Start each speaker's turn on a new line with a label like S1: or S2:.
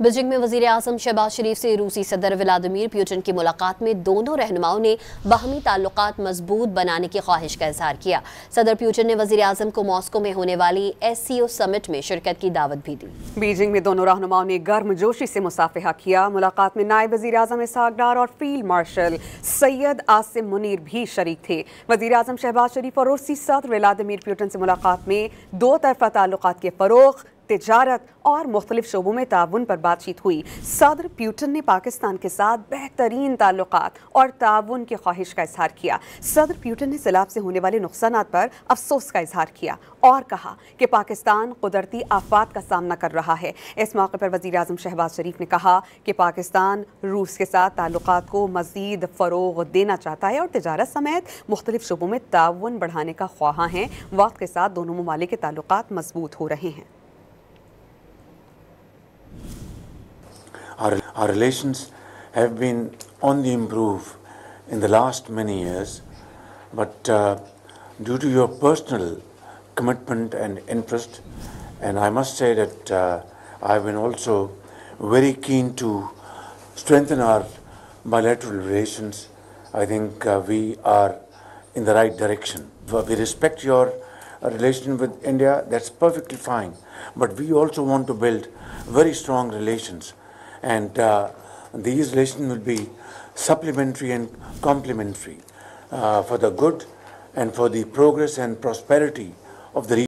S1: Beijing میں وزیر اعظم شہباز شریف سے روسی صدر ولادیمیر پوٹن کی ملاقات میں دونوں رہنماؤں نے باہمی تعلقات مضبوط بنانے کی خواہش کا اظہار کیا۔ صدر پوٹن نے وزیر اعظم کو ماسکو میں ہونے والی SCO سمٹ میں شرکت کی دعوت بھی دی۔
S2: بیجنگ میں دونوں رہنماؤں نے گرم جوشی سے مصافحہ کیا۔ ملاقات میں نائب وزیر اعظم اظہار اور فیلڈ مارشل سید عاصم منیر بھی شریک تھے۔ وزیر اعظم شہباز شریف اور روسی صدر ولادیمیر پوٹن سے ملاقات میں دو طرفہ تعلقات کے فروغ، تجارت اور مختلف شعبوں میں تعاون پر بات چیت ہوئی۔ صدر پوٹن نے پاکستان کے ساتھ بہترین تعلقات اور تعاون کی خواہش کا اظہار کیا۔ صدر پوٹن نے سیلاب سے ہونے والے نقصانات پر افسوس کا اظہار کیا اور کہا کہ پاکستان قدرتی آفات کا سامنا کر رہا ہے۔ اس موقع پر وزیر اعظم شہباز شریف نے کہا کہ پاکستان روس کے ساتھ تعلقات کو مزید فروغ دینا چاہتا ہے اور تجارت سمیت مختلف شعبوں میں تعاون بڑھانے کا خواہاں ہے۔ وقت کے ساتھ دونوں ممالک کے تعلقات مضبوط ہو رہے ہیں۔
S3: Our relations have been on the improve in the last many years, but due to your personal commitment and interest, and I must say that I've been also very keen to strengthen our bilateral relations. I think we are in the right direction. We respect your relation with India, that's perfectly fine, but we also want to build very strong relations. And these relations will be supplementary and complementary for the good and for the progress and prosperity of the region.